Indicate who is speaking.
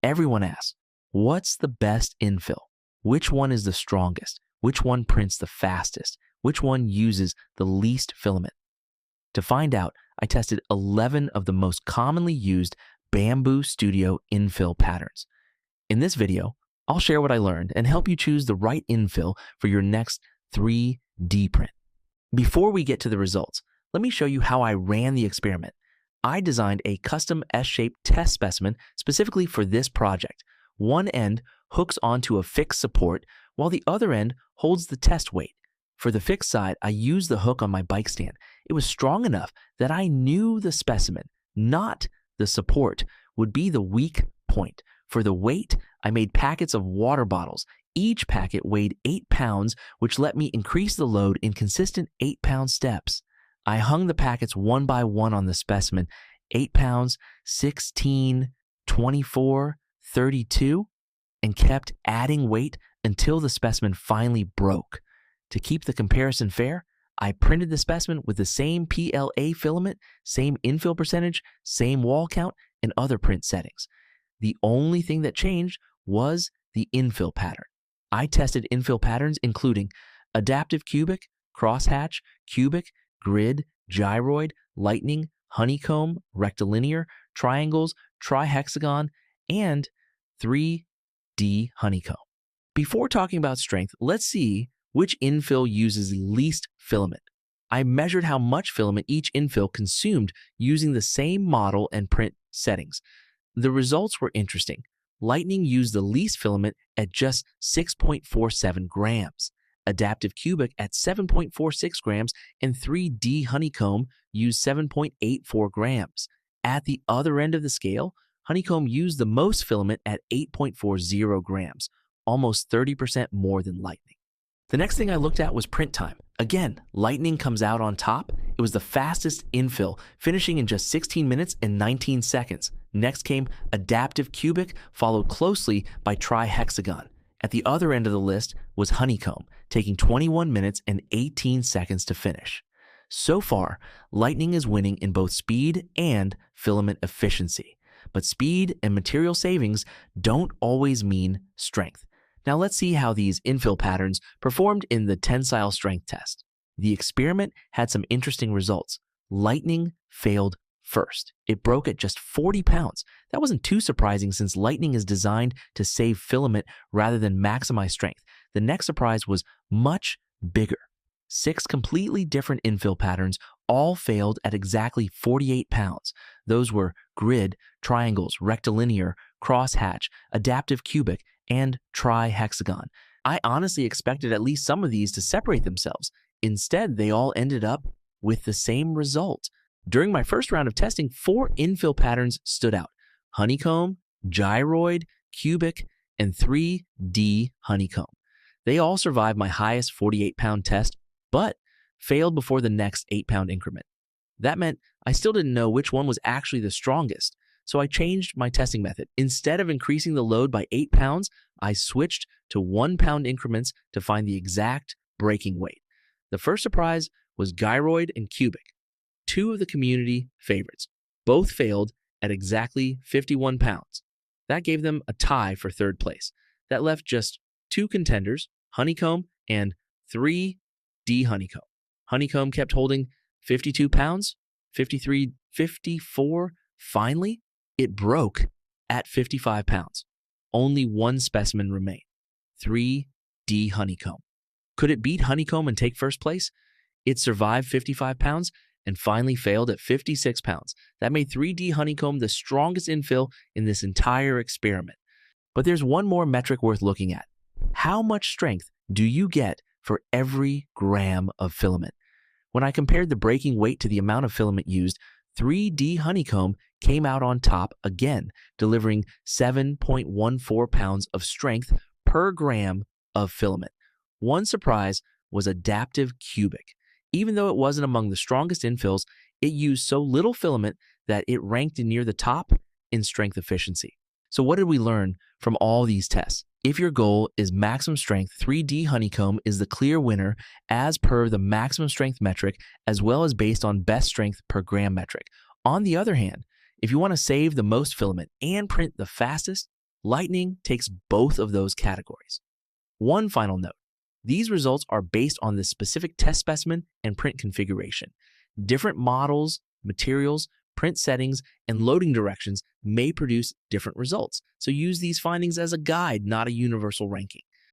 Speaker 1: Everyone asks, what's the best infill? Which one is the strongest? Which one prints the fastest? Which one uses the least filament? To find out, I tested 11 of the most commonly used Bambu Studio infill patterns. In this video, I'll share what I learned and help you choose the right infill for your next 3D print. Before we get to the results, let me show you how I ran the experiment. I designed a custom S-shaped test specimen specifically for this project. One end hooks onto a fixed support, while the other end holds the test weight. For the fixed side, I used the hook on my bike stand. It was strong enough that I knew the specimen, not the support, would be the weak point. For the weight, I made packets of water bottles. Each packet weighed 8 pounds, which let me increase the load in consistent 8-pound steps. I hung the packets one by one on the specimen, 8 pounds, 16, 24, 32, and kept adding weight until the specimen finally broke. To keep the comparison fair, I printed the specimen with the same PLA filament, same infill percentage, same wall count, and other print settings. The only thing that changed was the infill pattern. I tested infill patterns including adaptive cubic, crosshatch, cubic, grid, gyroid, lightning, honeycomb, rectilinear, triangles, tri-hexagon, and 3D honeycomb. Before talking about strength, let's see which infill uses least filament. I measured how much filament each infill consumed using the same model and print settings. The results were interesting. Lightning used the least filament at just 6.47 grams. Adaptive cubic at 7.46 grams, and 3D honeycomb used 7.84 grams. At the other end of the scale, honeycomb used the most filament at 8.40 grams, almost 30% more than lightning. The next thing I looked at was print time. Again, lightning comes out on top. It was the fastest infill, finishing in just 16 minutes and 19 seconds. Next came adaptive cubic, followed closely by tri-hexagon. At the other end of the list was honeycomb, taking 21 minutes and 18 seconds to finish. So far, lightning is winning in both speed and filament efficiency. But speed and material savings don't always mean strength. Now let's see how these infill patterns performed in the tensile strength test. The experiment had some interesting results. Lightning failed first. It broke at just 40 pounds. That wasn't too surprising since lightning is designed to save filament rather than maximize strength. The next surprise was much bigger. 6 completely different infill patterns all failed at exactly 48 pounds. Those were grid, triangles, rectilinear, crosshatch, adaptive cubic, and tri-hexagon. I honestly expected at least some of these to separate themselves. Instead, they all ended up with the same result. During my first round of testing, 4 infill patterns stood out: honeycomb, gyroid, cubic, and 3D honeycomb. They all survived my highest 48-pound test, but failed before the next 8-pound increment. That meant I still didn't know which one was actually the strongest, so I changed my testing method. Instead of increasing the load by 8 pounds, I switched to 1-pound increments to find the exact breaking weight. The first surprise was gyroid and cubic, 2 of the community favorites. Both failed at exactly 51 pounds. That gave them a tie for third place. That left just 2 contenders, honeycomb and 3D honeycomb. Honeycomb kept holding 52 pounds, 53, 54. Finally, it broke at 55 pounds. Only one specimen remained: 3D honeycomb. Could it beat honeycomb and take first place? It survived 55 pounds and finally failed at 56 pounds. That made 3D honeycomb the strongest infill in this entire experiment. But there's one more metric worth looking at. How much strength do you get for every gram of filament? When I compared the breaking weight to the amount of filament used, 3D honeycomb came out on top again, delivering 7.14 pounds of strength per gram of filament. One surprise was adaptive cubic. Even though it wasn't among the strongest infills, it used so little filament that it ranked near the top in strength efficiency. So what did we learn from all these tests? If your goal is maximum strength, 3D honeycomb is the clear winner as per the maximum strength metric, as well as based on best strength per gram metric. On the other hand, if you want to save the most filament and print the fastest, Lightning takes both of those categories. One final note. These results are based on the specific test specimen and print configuration. Different models, materials, print settings, and loading directions may produce different results, so use these findings as a guide, not a universal ranking.